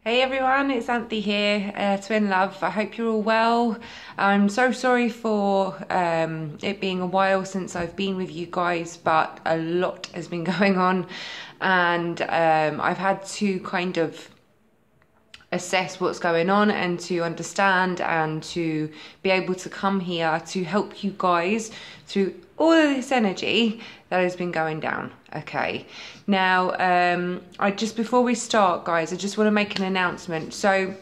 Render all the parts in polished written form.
Hey everyone, it's Anthony here, Twin Love. I hope you're all well. I'm so sorry for it being a while since I've been with you guys, but a lot has been going on, and I've had to kind of assess what's going on and to understand and to be able to come here to help you guys through all of this energy that has been going down. Okay, now before we start, guys, I just want to make an announcement. So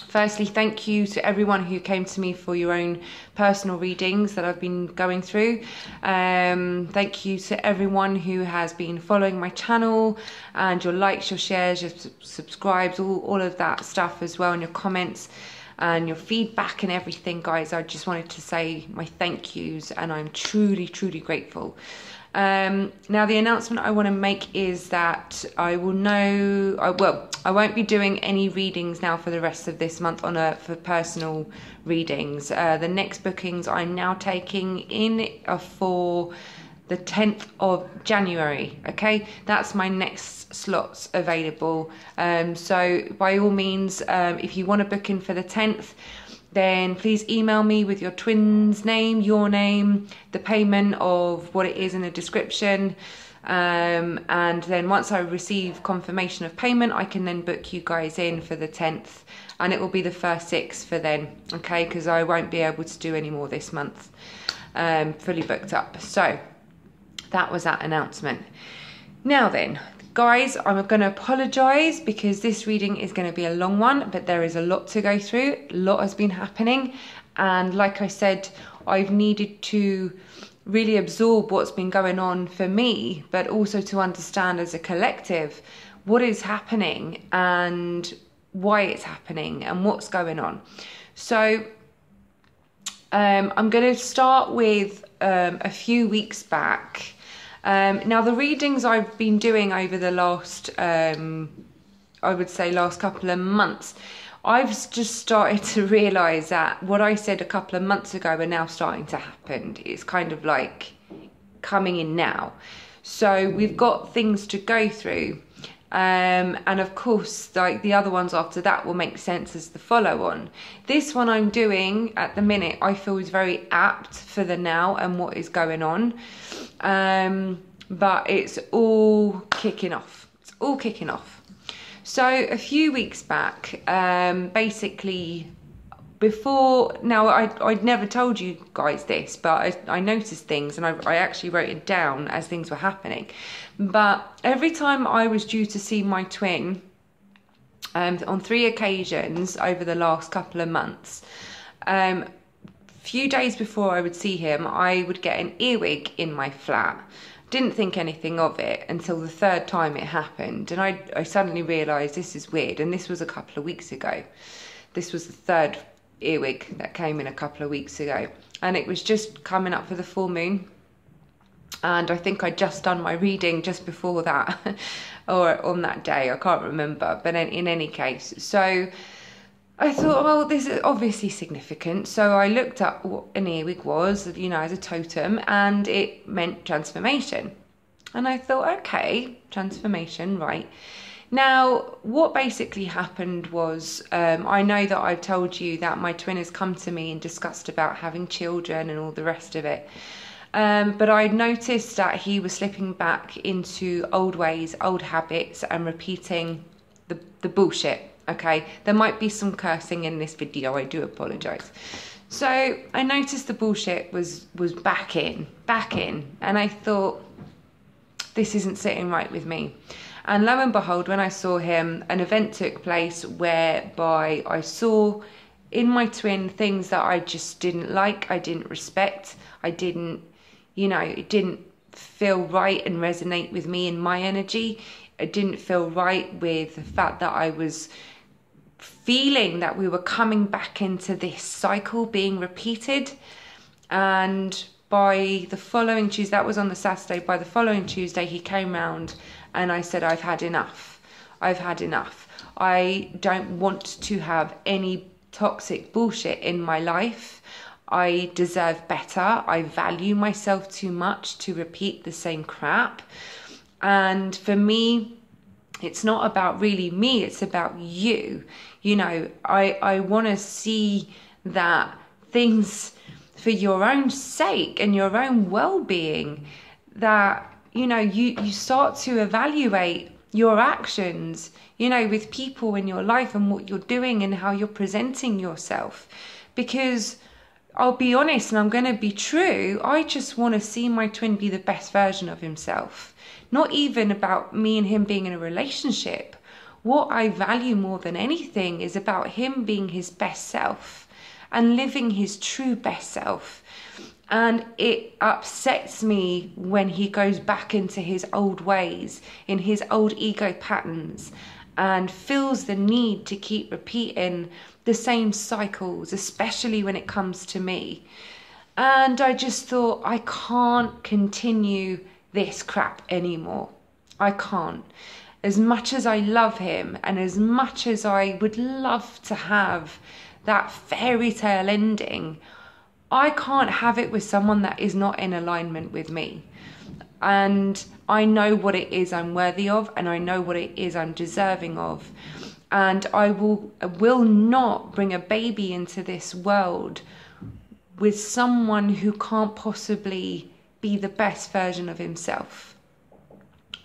firstly, thank you to everyone who came to me for your own personal readings that I've been going through. Thank you to everyone who has been following my channel and your likes, your shares, your subscribes, all of that stuff as well, and your comments and your feedback and everything, guys. I just wanted to say my thank yous, and I'm truly, truly grateful. Now the announcement I want to make is that I won't be doing any readings now for the rest of this month for personal readings. The next bookings I'm now taking in are for the 10th of January. Okay, that's my next slots available. So by all means, if you want to book in for the 10th, then please email me with your twin's name, your name, the payment of what it is in the description. And then once I receive confirmation of payment, I can then book you guys in for the 10th. And it will be the first 6 for then, okay? Because I won't be able to do any more this month. Fully booked up. So that was that announcement. Now then, guys, I'm going to apologise because this reading is going to be a long one, but there is a lot to go through. A lot has been happening. And like I said, I've needed to really absorb what's been going on for me, but also to understand as a collective what is happening and why it's happening and what's going on. So I'm going to start with a few weeks back. Now the readings I've been doing over the last, I would say last couple of months, I've just started to realise that what I said a couple of months ago are now starting to happen. It's kind of like coming in now. So we've got things to go through. And of course, like the other ones after that will make sense as the follow on. This one I'm doing at the minute, I feel is very apt for the now and what is going on. But it's all kicking off. It's all kicking off. So a few weeks back, basically before, now I'd never told you guys this, but I noticed things and I actually wrote it down as things were happening. But every time I was due to see my twin, on 3 occasions over the last couple of months, few days before I would see him, I would get an earwig in my flat. Didn't think anything of it until the 3rd time it happened, and I suddenly realised this is weird, and this was a couple of weeks ago. This was the 3rd earwig that came in a couple of weeks ago, and it was just coming up for the full moon, and I think I'd just done my reading just before that or on that day, I can't remember, but in any case, so I thought, well, this is obviously significant. So I looked up what an earwig was, you know, as a totem, and it meant transformation. And I thought, okay, transformation, right. Now, what basically happened was, I know that I've told you that my twin has come to me and discussed about having children and all the rest of it. But I noticed that he was slipping back into old ways, old habits, and repeating the bullshit. Okay, there might be some cursing in this video, I do apologise. So I noticed the bullshit was back in, and I thought, this isn't sitting right with me. And lo and behold, when I saw him, an event took place whereby I saw in my twin things that I just didn't like, I didn't respect, I didn't, you know, it didn't feel right and resonate with me in my energy. It didn't feel right with the fact that I was feeling that we were coming back into this cycle being repeated. And by the following Tuesday, that was on the Saturday, by the following Tuesday he came round and I said, I've had enough. I've had enough. I don't want to have any toxic bullshit in my life. I deserve better. I value myself too much to repeat the same crap. And for me, It's not about really me, it's about you. You know, I want to see that things, for your own sake and your own well-being, that, you know, you start to evaluate your actions, you know, with people in your life and what you're doing and how you're presenting yourself. Because I'll be honest, and I'm going to be true, I just want to see my twin be the best version of himself. Not even about me and him being in a relationship. What I value more than anything is about him being his best self and living his true best self. And it upsets me when he goes back into his old ways, in his old ego patterns, and feels the need to keep repeating the same cycles, especially when it comes to me. And I just thought, I can't continue this crap anymore. I can't. As much as I love him, and as much as I would love to have that fairy tale ending, I can't have it with someone that is not in alignment with me. And I know what it is I'm worthy of, and I know what it is I'm deserving of. And I will not bring a baby into this world with someone who can't possibly be the best version of himself.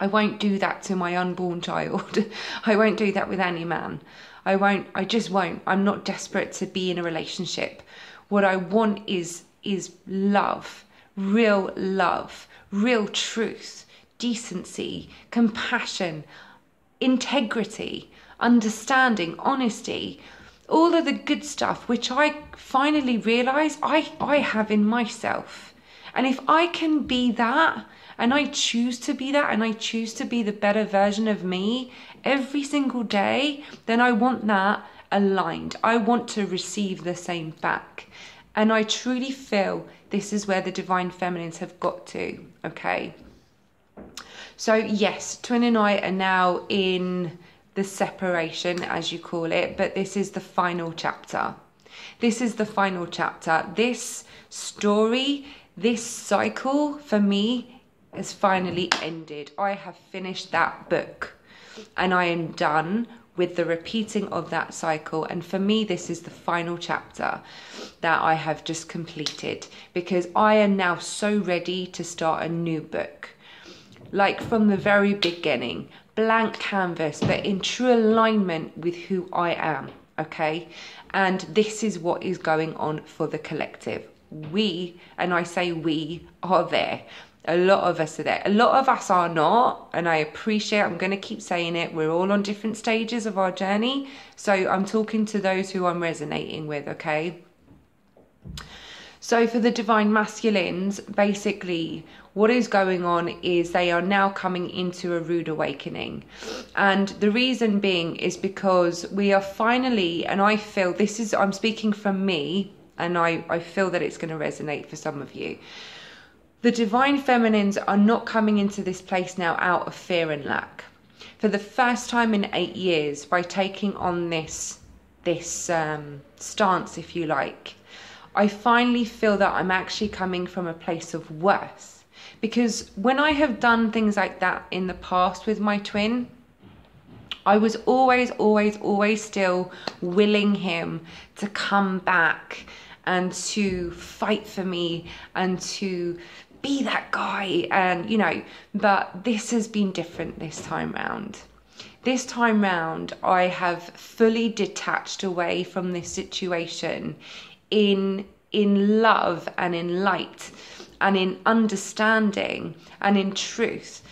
I won't do that to my unborn child. I won't do that with any man. I just won't. I'm not desperate to be in a relationship. What I want is love, real truth, decency, compassion, integrity, understanding, honesty, all of the good stuff, which I finally realize I have in myself. And if I can be that, and I choose to be that, and I choose to be the better version of me every single day, then I want that aligned. I want to receive the same back. And I truly feel this is where the divine feminines have got to, okay? So yes, Twin and I are now in the separation, as you call it, but this is the final chapter. This is the final chapter. This story, this cycle for me has finally ended. I have finished that book and I am done with the repeating of that cycle. And for me, this is the final chapter that I have just completed, because I am now so ready to start a new book. Like from the very beginning, blank canvas, but in true alignment with who I am, okay? And this is what is going on for the collective. We, and I say we, are there. A lot of us are there. A lot of us are not, and I appreciate, I'm going to keep saying it, we're all on different stages of our journey. So I'm talking to those who I'm resonating with, okay? So for the divine masculines, basically what is going on is they are now coming into a rude awakening. And the reason being is because we are finally, and I feel this is, I'm speaking from me, and I feel that it's going to resonate for some of you. The divine feminines are not coming into this place now out of fear and lack. For the first time in 8 years, by taking on this stance, if you like, I finally feel that I'm actually coming from a place of worth. Because when I have done things like that in the past with my twin, I was always still willing him to come back and to fight for me and to be that guy, and you know, but this has been different this time round. This time round, I have fully detached away from this situation in love and in light and in understanding and in truth.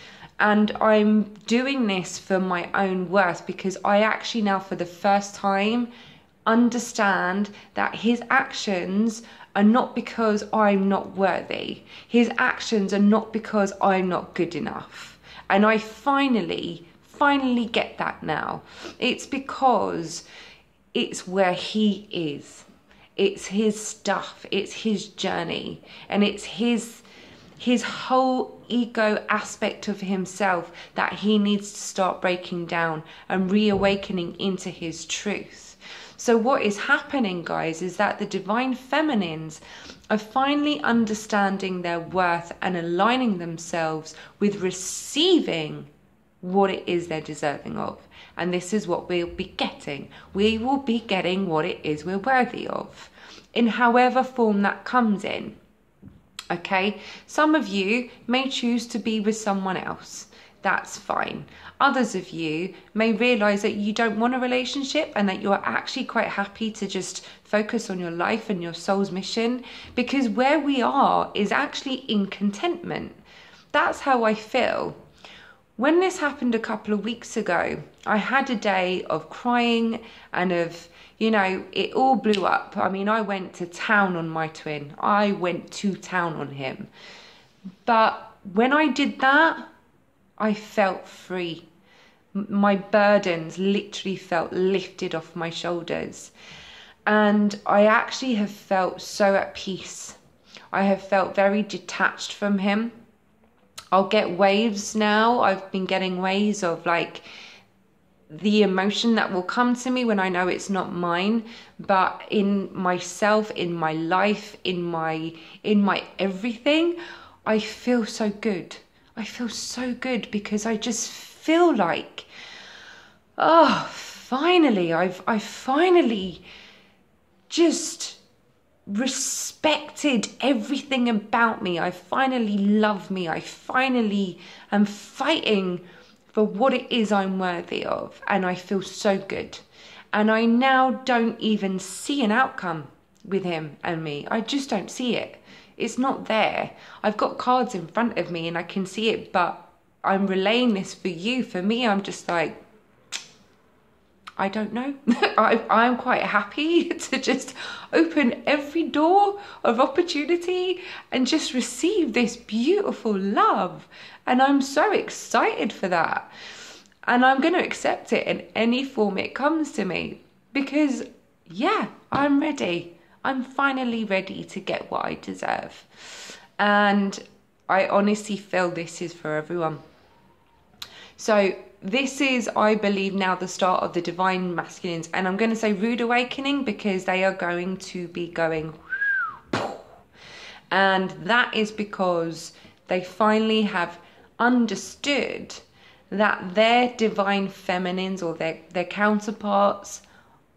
And I'm doing this for my own worth, because I actually now, for the first time, understand that his actions are not because I'm not worthy. His actions are not because I'm not good enough. And I finally get that now. It's because it's where he is. It's his stuff. It's his journey. And it's his whole ego aspect of himself that he needs to start breaking down and reawakening into his truth. So what is happening, guys, is that the divine feminines are finally understanding their worth and aligning themselves with receiving what it is they're deserving of. And this is what we'll be getting. We will be getting what it is we're worthy of, in however form that comes in. Okay, some of you may choose to be with someone else. That's fine. Others of you may realize that you don't want a relationship and that you're actually quite happy to just focus on your life and your soul's mission, because where we are is actually in contentment. That's how I feel. When this happened a couple of weeks ago, I had a day of crying and of, it all blew up. I mean, I went to town on my twin. I went to town on him. But when I did that, I felt free. My burdens literally felt lifted off my shoulders. And I actually have felt so at peace. I have felt very detached from him. I'll get waves now. I've been getting waves of like the emotion that will come to me when I know it's not mine, but in myself, in my life, in my everything, I feel so good. I feel so good because I just feel like, finally, I've finally just respected everything about me. I finally love me. I finally am fighting for what it is I'm worthy of, and I feel so good. And I now don't even see an outcome with him and me. I just don't see it. It's not there. I've got cards in front of me and I can see it, but I'm relaying this for you. For me, I'm just like, I don't know. I'm quite happy to just open every door of opportunity and just receive this beautiful love. And I'm so excited for that. And I'm going to accept it in any form it comes to me. Because, yeah, I'm ready. I'm finally ready to get what I deserve. And I honestly feel this is for everyone. So this is, I believe, now the start of the divine masculines. And I'm going to say rude awakening because they are going to be going. And that is because they finally have understood that their divine feminines or their counterparts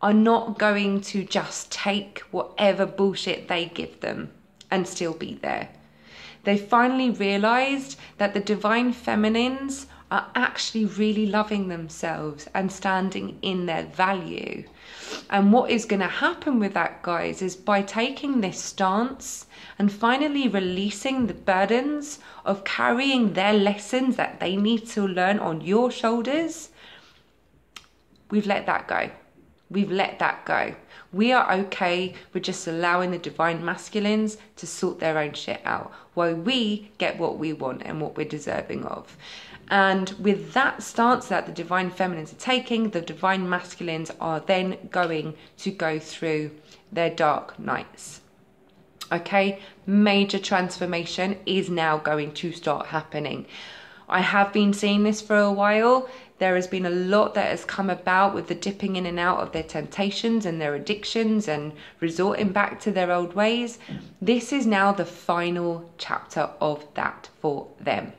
are not going to just take whatever bullshit they give them and still be there. They finally realized that the divine feminines are actually really loving themselves and standing in their value. And what is going to happen with that, guys, is by taking this stance and finally releasing the burdens of carrying their lessons that they need to learn on your shoulders, we've let that go. We've let that go. We are okay with just allowing the divine masculines to sort their own shit out while we get what we want and what we're deserving of. And with that stance that the divine feminines are taking, the divine masculines are then going to go through their dark nights. Okay, major transformation is now going to start happening. I have been seeing this for a while. There has been a lot that has come about with the dipping in and out of their temptations and their addictions and resorting back to their old ways. This is now the final chapter of that for them.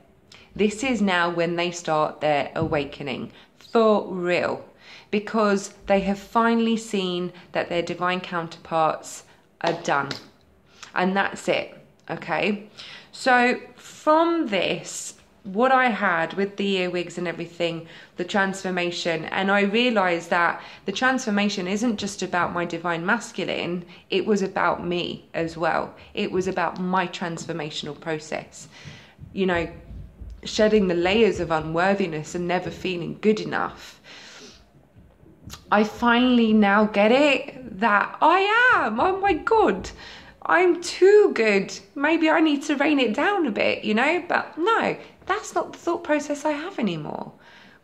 This is now when they start their awakening for real, because they have finally seen that their divine counterparts are done. And that's it, okay? So from this, what I had with the earwigs and everything, the transformation, and I realized that the transformation isn't just about my divine masculine, it was about me as well. It was about my transformational process. You know, shedding the layers of unworthiness and never feeling good enough. I finally now get it that I am, oh my God, I'm too good. Maybe I need to rein it down a bit, you know, but no, that's not the thought process I have anymore.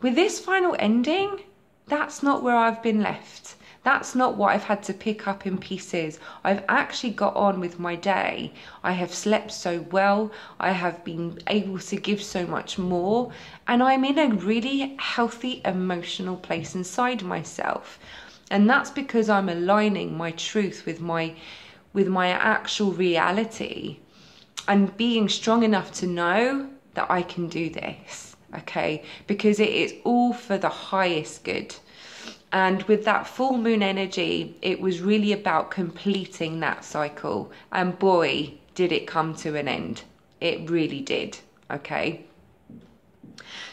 With this final ending, that's not where I've been left. That's not what I've had to pick up in pieces. I've actually got on with my day. I have slept so well. I have been able to give so much more. And I'm in a really healthy emotional place inside myself. And that's because I'm aligning my truth with my actual reality and being strong enough to know that I can do this. okay? Because it is all for the highest good. And with that full moon energy, it was really about completing that cycle. And boy, did it come to an end. It really did, okay?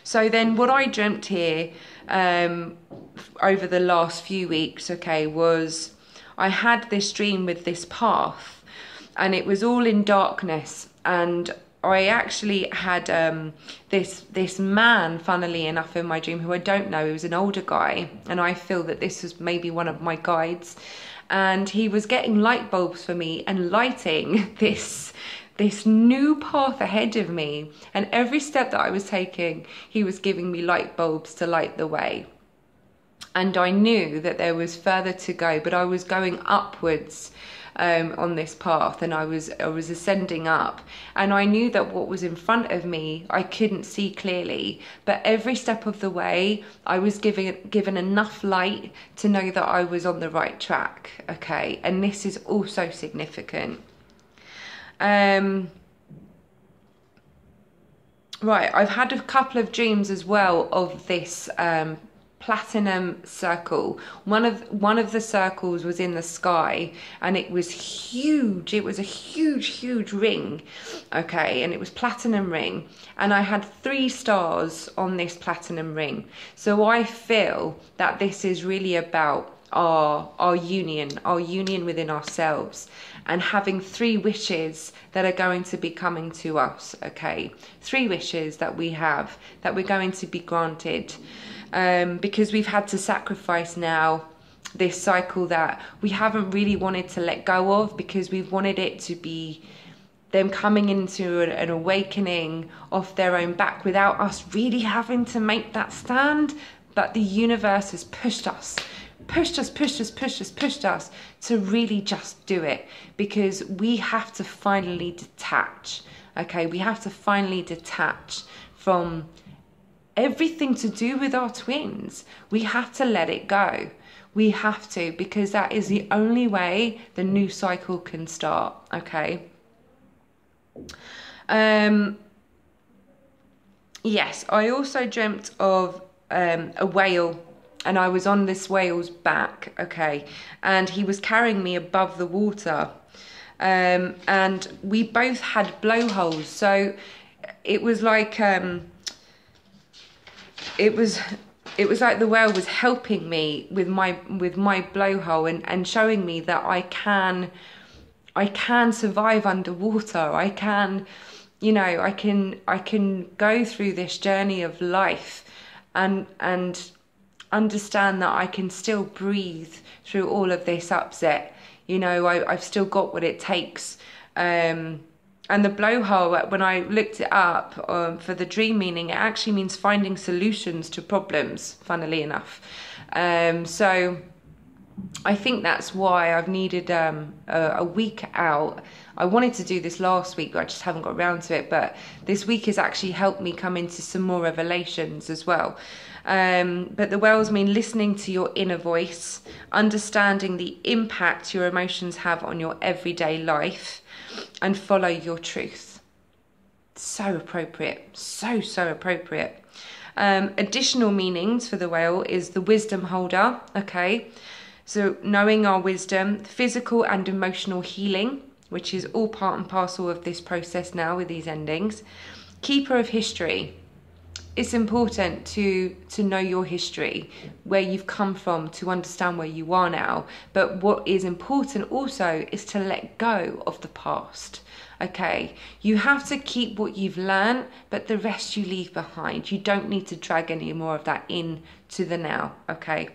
So then what I dreamt here over the last few weeks, okay, was I had this dream with this path, and it was all in darkness, and I actually had this man, funnily enough, in my dream, who I don't know. He was an older guy, and I feel that this was maybe one of my guides, and he was getting light bulbs for me and lighting this new path ahead of me, and every step that I was taking, he was giving me light bulbs to light the way. And I knew that there was further to go, but I was going upwards on this path, and I was ascending up, and I knew that what was in front of me I couldn't see clearly, but every step of the way I was given enough light to know that I was on the right track, okay? And this is also significant. Right, I've had a couple of dreams as well of this platinum circle. One of the circles was in the sky, and it was huge. It was a huge ring, okay, and it was platinum ring, and I had 3 stars on this platinum ring. So I feel that this is really about our union within ourselves, and having 3 wishes that are going to be coming to us, okay? 3 wishes that we have, that we're going to be granted. Because we've had to sacrifice now this cycle that we haven't really wanted to let go of, because we've wanted it to be them coming into an awakening off their own back without us really having to make that stand. But the universe has pushed us to really just do it, because we have to finally detach, okay? We have to finally detach from everything to do with our twins. We have to let it go. We have to, because that is the only way the new cycle can start, okay? Yes, I also dreamt of a whale, and I was on this whale's back, okay, and he was carrying me above the water, and we both had blowholes. So it was like it was like the whale was helping me with my blowhole, and showing me that I can survive underwater. I can, you know, I can go through this journey of life and understand that I can still breathe through all of this upset. You know, I've still got what it takes. And the blowhole, when I looked it up for the dream meaning, it actually means finding solutions to problems, funnily enough. So I think that's why I've needed a week out. I wanted to do this last week, but I just haven't got around to it. But this week has actually helped me come into some more revelations as well. But the whales mean listening to your inner voice, understanding the impact your emotions have on your everyday life, and follow your truth. So appropriate, so appropriate. Additional meanings for the whale is the wisdom holder, okay? So knowing our wisdom, physical and emotional healing, which is all part and parcel of this process now with these endings. Keeper of history. It's important to know your history, where you've come from, to understand where you are now. But what is important also is to let go of the past, okay? You have to keep what you've learned, but the rest you leave behind. You don't need to drag any more of that into the now, okay?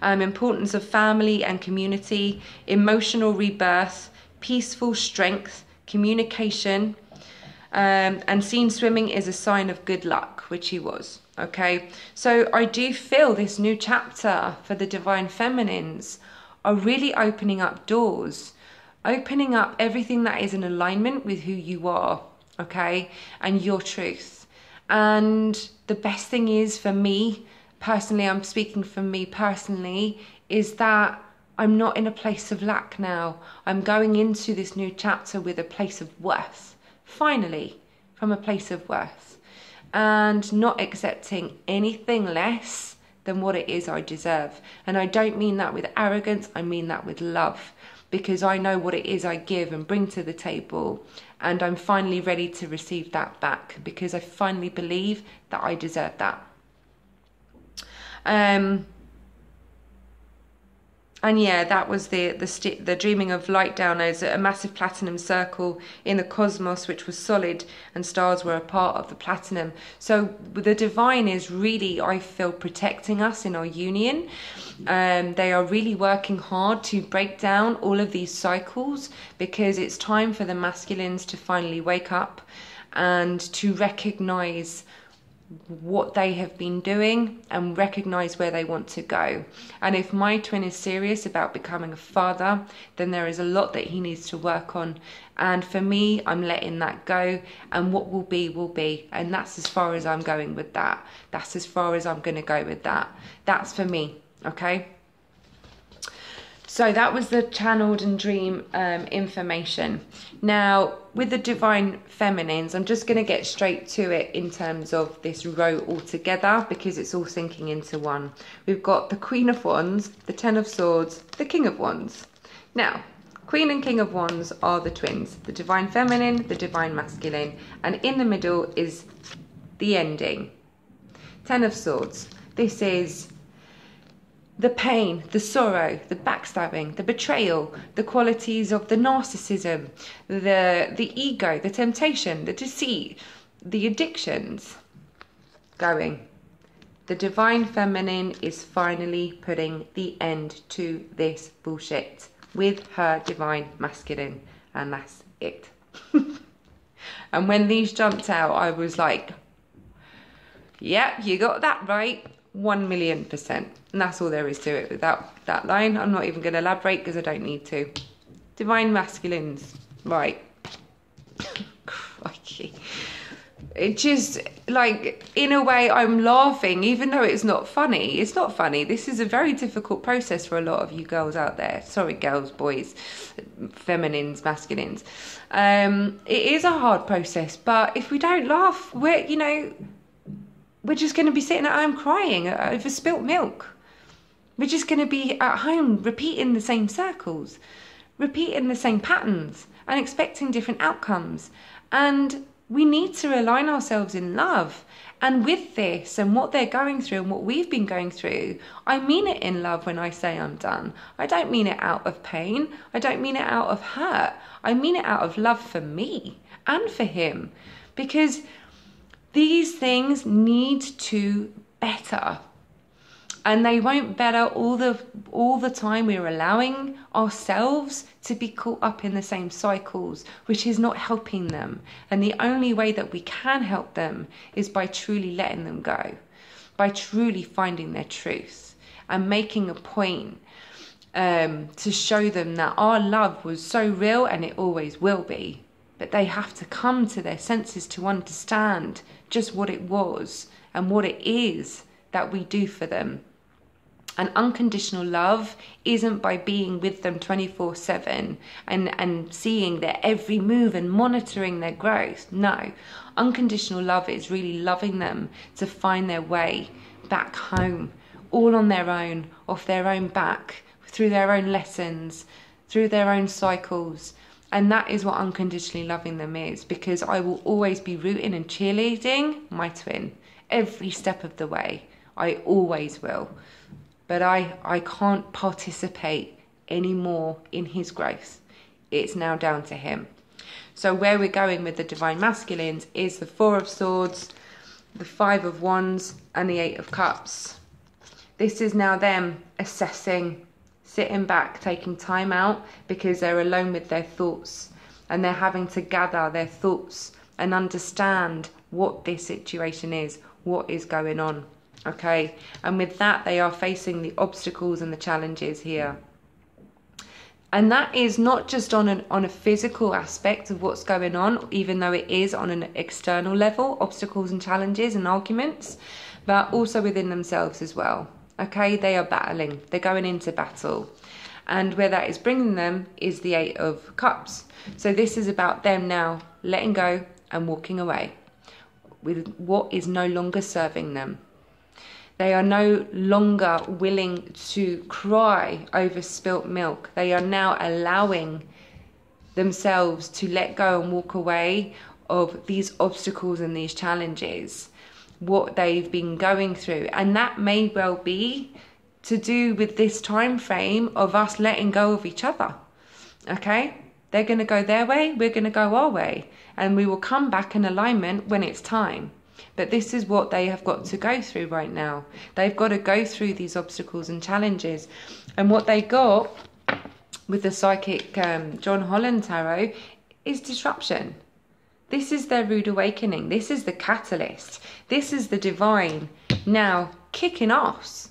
Importance of family and community, emotional rebirth, peaceful strength, communication, and seen swimming is a sign of good luck, which he was, okay? So I do feel this new chapter for the Divine Feminines are really opening up doors, opening up everything that is in alignment with who you are, okay? And your truth. And the best thing is, for me personally, I'm speaking for me personally, is that I'm not in a place of lack now. I'm going into this new chapter with a place of worth. Finally, from a place of worth. and not accepting anything less than what it is I deserve. And I don't mean that with arrogance, I mean that with love, because I know what it is I give and bring to the table, and I'm finally ready to receive that back because I finally believe that I deserve that. And yeah, that was the dreaming of light down as a massive platinum circle in the cosmos, which was solid, and stars were a part of the platinum. So the divine is really, I feel, protecting us in our union. They are really working hard to break down all of these cycles, because it's time for the masculines to finally wake up and to recognize what they have been doing and recognize where they want to go. And if my twin is serious about becoming a father, then there is a lot that he needs to work on. And for me, I'm letting that go, and what will be will be. And that's as far as I'm going with that. That's as far as I'm going to go with that. That's for me, okay? So that was the channeled and dream information. Now, with the divine feminines, I'm just going to get straight to it in terms of this row altogether, because it's all sinking into one. We've got the Queen of Wands, the Ten of Swords, the King of Wands. Now, Queen and King of Wands are the twins, the divine feminine, the divine masculine, and in the middle is the ending. Ten of Swords. This is the pain, the sorrow, the backstabbing, the betrayal, the qualities of the narcissism, the ego, the temptation, the deceit, the addictions. Going. The divine feminine is finally putting the end to this bullshit with her divine masculine, and that's it. And when these jumped out, I was like, yep, you got that right. 1,000,000%. And that's all there is to it with that line. I'm not even going to elaborate because I don't need to. Divine masculines. Right. Crikey. It just, like, in a way, I'm laughing, even though it's not funny. It's not funny. This is a very difficult process for a lot of you girls out there. Sorry, girls, boys, feminines, masculines. It is a hard process, but if we don't laugh, we're just going to be sitting at home crying over spilt milk. We're just going to be at home repeating the same circles, repeating the same patterns, and expecting different outcomes. And we need to align ourselves in love. And with this and what they're going through and what we've been going through, I mean it in love when I say I'm done. I don't mean it out of pain. I don't mean it out of hurt. I mean it out of love for me and for him. Because these things need to better, and they won't better all the time. We're allowing ourselves to be caught up in the same cycles, which is not helping them. And the only way that we can help them is by truly letting them go, by truly finding their truth and making a point to show them that our love was so real, and it always will be. But they have to come to their senses to understand just what it was and what it is that we do for them. And unconditional love isn't by being with them 24/7 and seeing their every move and monitoring their growth. No, unconditional love is really loving them to find their way back home, all on their own, off their own back, through their own lessons, through their own cycles. And that is what unconditionally loving them is, because I will always be rooting and cheerleading my twin every step of the way. I always will. But I can't participate anymore in his growth. It's now down to him. So where we're going with the divine masculines is the Four of Swords, the Five of Wands, and the Eight of Cups. This is now them assessing, sitting back, taking time out, because they're alone with their thoughts, and they're having to gather their thoughts and understand what this situation is, what is going on. Okay, and with that, they are facing the obstacles and the challenges here. And that is not just on a physical aspect of what's going on, even though it is on an external level, obstacles and challenges and arguments, but also within themselves as well. Okay, they are battling, they're going into battle. And where that is bringing them is the Eight of Cups. So this is about them now letting go and walking away. with what is no longer serving them. They are no longer willing to cry over spilt milk. They are now allowing themselves to let go and walk away of these obstacles and these challenges, what they've been going through. And that may well be to do with this time frame of us letting go of each other. Okay? They're going to go their way, we're going to go our way, and we will come back in alignment when it's time. But this is what they have got to go through right now. They've got to go through these obstacles and challenges. And what they got with the psychic John Holland tarot is disruption. This is their rude awakening. This is the catalyst. This is the divine now kicking ass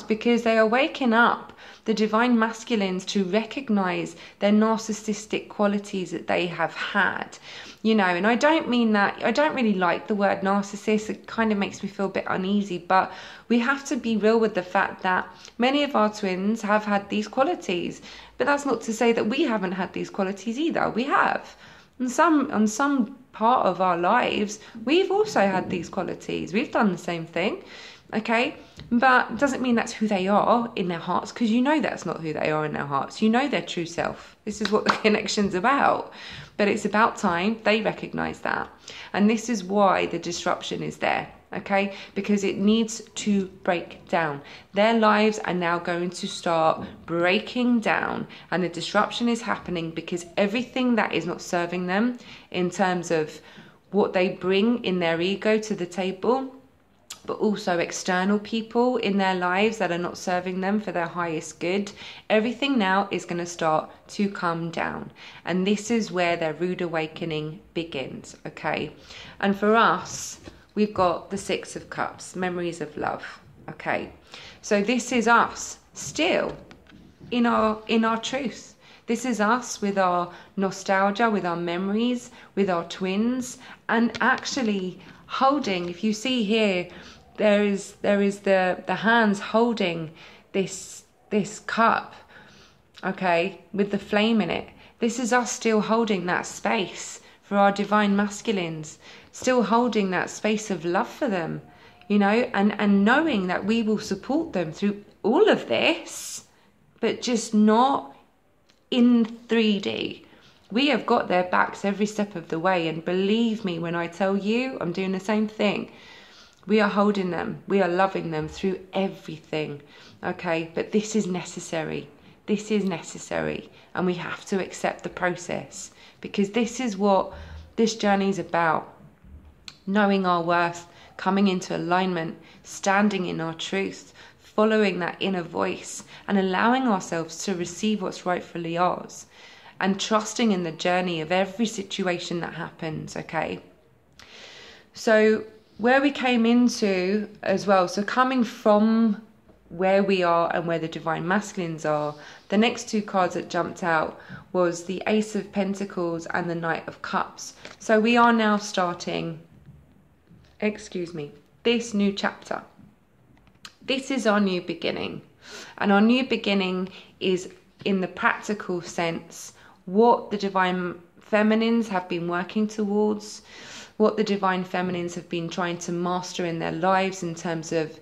because they are waking up the divine masculines to recognize their narcissistic qualities that they have had. You know, and I don't mean that, I don't really like the word narcissist. It kind of makes me feel a bit uneasy, but we have to be real with the fact that many of our twins have had these qualities. But that's not to say that we haven't had these qualities either. We have. On some part of our lives, we've also had these qualities. We've done the same thing. Okay, but it doesn't mean that's who they are in their hearts, because you know that's not who they are in their hearts. You know their true self. This is what the connection's about. But it's about time they recognize that. And this is why the disruption is there, okay? Because it needs to break down. Their lives are now going to start breaking down, and the disruption is happening because everything that is not serving them in terms of what they bring in their ego to the table, but also external people in their lives that are not serving them for their highest good, everything now is going to start to come down. And this is where their rude awakening begins, okay? And for us, we've got the Six of Cups, memories of love, okay? So this is us still in our truth. This is us with our nostalgia, with our memories, with our twins, and actually holding, if you see here, there is the hands holding this cup, okay, with the flame in it. This is us still holding that space for our divine masculines, still holding that space of love for them, you know, and knowing that we will support them through all of this, but just not in 3D. We have got their backs every step of the way, and believe me when I tell you, I'm doing the same thing. We are holding them, we are loving them through everything, okay? But this is necessary. This is necessary, and we have to accept the process, because this is what this journey is about. Knowing our worth, coming into alignment, standing in our truth, following that inner voice, and allowing ourselves to receive what's rightfully ours, and trusting in the journey of every situation that happens, okay? So where we came into as well, so coming from where we are and where the divine masculines are, the next two cards that jumped out was the Ace of Pentacles and the Knight of Cups. So we are now starting, this new chapter. This is our new beginning. And our new beginning is, in the practical sense, what the divine feminines have been working towards, what the divine feminines have been trying to master in their lives in terms of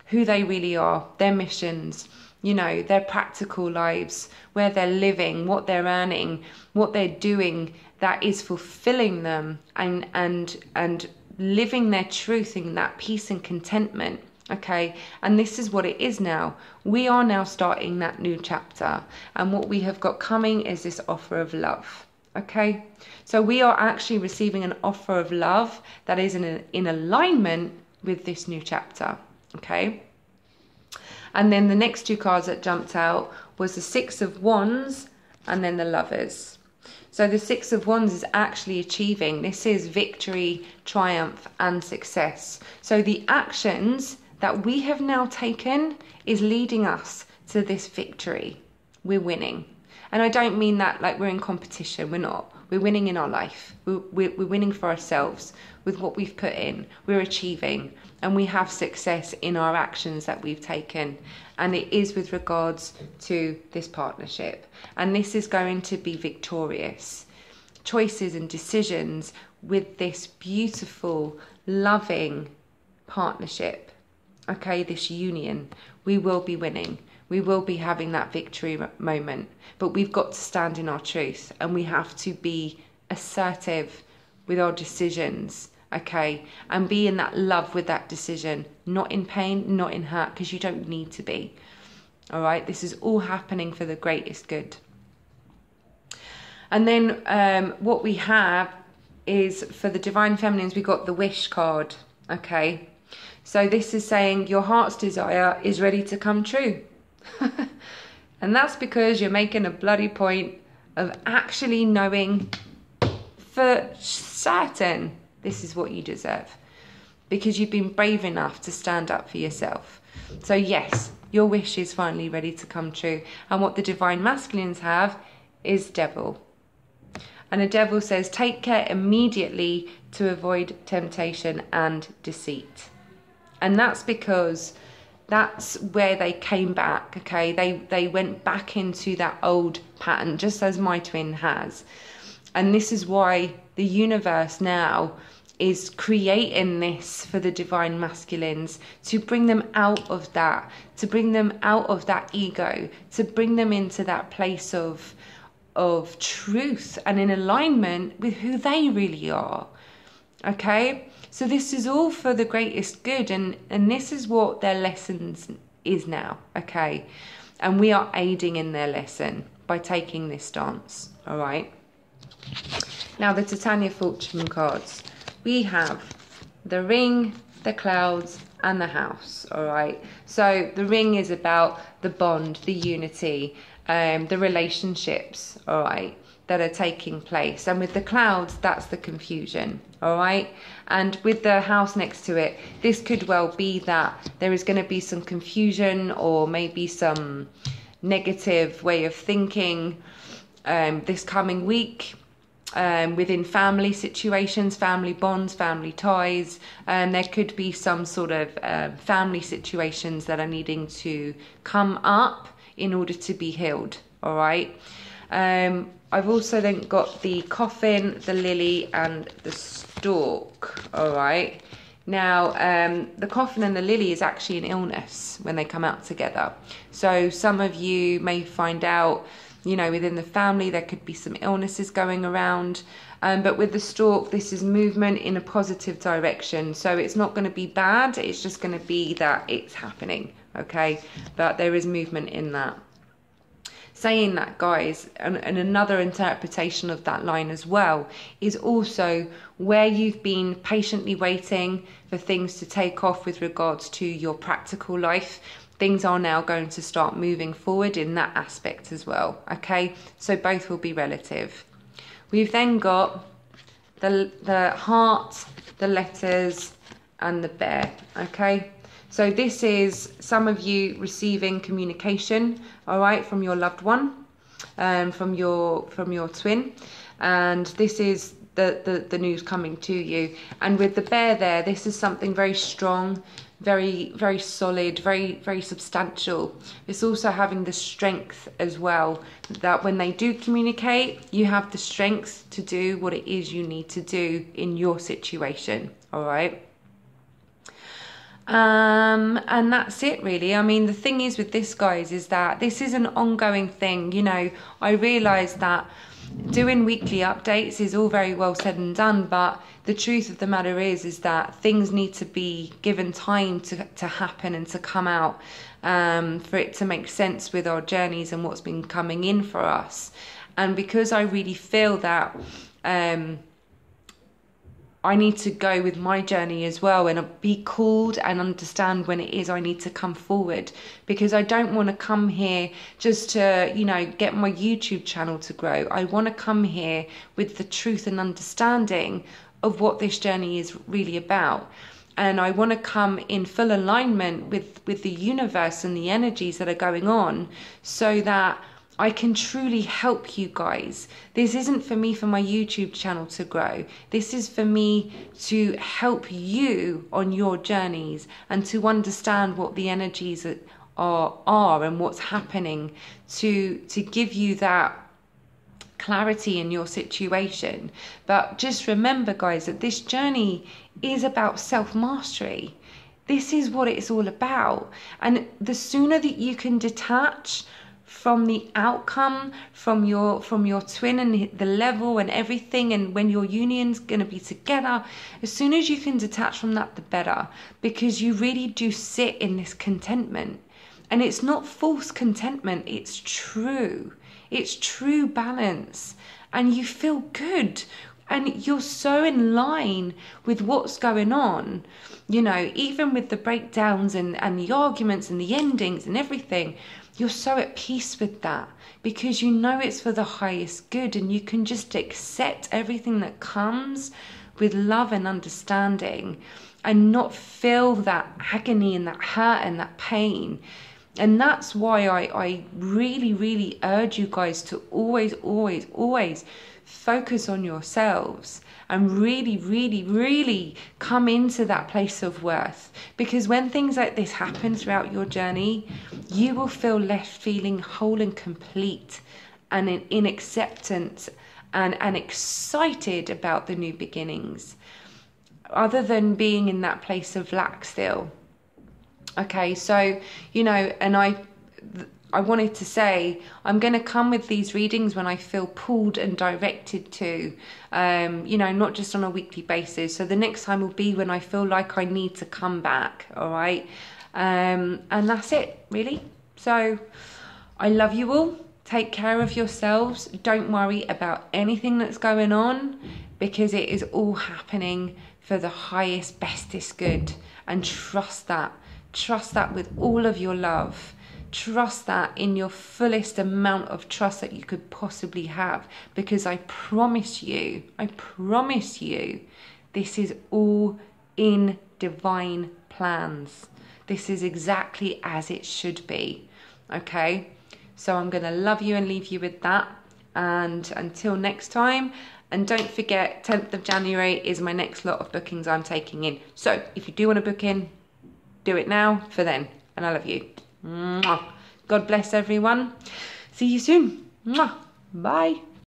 who they really are, their missions, you know, their practical lives, where they're living, what they're earning, what they're doing that is fulfilling them, and living their truth in that peace and contentment. Okay, and this is what it is now. We are now starting that new chapter, and what we have got coming is this offer of love. Okay, so we are actually receiving an offer of love that is in alignment with this new chapter. Okay, and then the next two cards that jumped out was the Six of Wands and then the Lovers. So the Six of Wands is actually achieving. This is victory, triumph, and success. So the actions that we have now taken is leading us to this victory. We're winning. And I don't mean that like we're in competition. We're not. We're winning in our life. We're winning for ourselves with what we've put in. We're achieving. And we have success in our actions that we've taken. And it is with regards to this partnership. And this is going to be victorious. Choices and decisions with this beautiful, loving partnership, okay, this union, we will be winning. We will be having that victory moment, but we've got to stand in our truth, and we have to be assertive with our decisions, okay, and be in that love with that decision, not in pain, not in hurt, because you don't need to be. All right, this is all happening for the greatest good. And then what we have is, for the Divine Feminines, we got the Wish card, okay. So this is saying your heart's desire is ready to come true. And that's because you're making a bloody point of actually knowing for certain this is what you deserve, because you've been brave enough to stand up for yourself. So yes, your wish is finally ready to come true. And what the Divine Masculines have is Devil. And the Devil says, take care immediately to avoid temptation and deceit. And that's because that's where they came back, okay? They went back into that old pattern, just as my twin has. And this is why the universe now is creating this for the Divine Masculines, to bring them out of that, to bring them out of that ego, to bring them into that place of truth and in alignment with who they really are, okay? So this is all for the greatest good, and this is what their lessons is now, okay? And we are aiding in their lesson by taking this stance, all right? Now, the Titania Fortune cards. We have the Ring, the Clouds, and the House, all right? So the Ring is about the bond, the unity, the relationships, all right, that are taking place. And with the Clouds, that's the confusion, all right? And with the House next to it, this could well be that there is going to be some confusion, or maybe some negative way of thinking this coming week, within family situations, family bonds, family ties. There could be some sort of family situations that are needing to come up in order to be healed, all right? I've also then got the Coffin, the Lily, and the Stork, all right? Now, the Coffin and the Lily is actually an illness when they come out together. So some of you may find out, you know, within the family, there could be some illnesses going around. But with the Stork, this is movement in a positive direction. So it's not going to be bad. It's just going to be that it's happening, okay? But there is movement in that. Saying that, guys, and another interpretation of that line as well is also where you've been patiently waiting for things to take off with regards to your practical life. Things are now going to start moving forward in that aspect as well, okay? So both will be relative. We've then got the heart, the letters, and the bear, okay? So this is some of you receiving communication, all right, from your loved one, from your twin, and this is the news coming to you. And with the bear there, this is something very strong, very, very solid, very, very substantial. It's also having the strength as well, that when they do communicate, you have the strength to do what it is you need to do in your situation, all right? And that's it really. I mean, the thing is with this, guys, is that this is an ongoing thing. You know, I realise that doing weekly updates is all very well said and done, but the truth of the matter is that things need to be given time to happen and to come out, for it to make sense with our journeys and what's been coming in for us. And because I really feel that I need to go with my journey as well, and be called and understand when it is I need to come forward, because I don't want to come here just to, you know, get my YouTube channel to grow. I want to come here with the truth and understanding of what this journey is really about. And I want to come in full alignment with the universe and the energies that are going on, so that I can truly help you guys. This isn't for me, for my YouTube channel to grow. This is for me to help you on your journeys and to understand what the energies are and what's happening, to give you that clarity in your situation. But just remember, guys, that this journey is about self-mastery. This is what it's all about. And the sooner that you can detach from the outcome, from your twin and the level and everything, and when your union's going to be together, as soon as you can detach from that, the better, because you really do sit in this contentment. And it's not false contentment, it's true balance, and you feel good. And you're so in line with what's going on, you know, even with the breakdowns and the arguments and the endings and everything, you're so at peace with that, because you know it's for the highest good, and you can just accept everything that comes with love and understanding, and not feel that agony and that hurt and that pain. And that's why I really, really urge you guys to always, always, always focus on yourselves and really, really, really come into that place of worth. Because when things like this happen throughout your journey, you will feel left feeling whole and complete, and in acceptance and excited about the new beginnings, other than being in that place of lack still. Okay, so, you know, and I wanted to say, I'm going to come with these readings when I feel pulled and directed to, you know, not just on a weekly basis. So the next time will be when I feel like I need to come back, all right? And that's it, really. So I love you all. Take care of yourselves. Don't worry about anything that's going on, because it is all happening for the highest, bestest good. And trust that. Trust that with all of your love. Trust that in your fullest amount of trust that you could possibly have, because I promise you, this is all in divine plans. This is exactly as it should be. Okay, so I'm going to love you and leave you with that. And until next time, and don't forget, 10th of January is my next lot of bookings I'm taking in. So if you do want to book in, do it now for then. And I love you. Mwah. God bless everyone. See you soon. Mwah. Bye.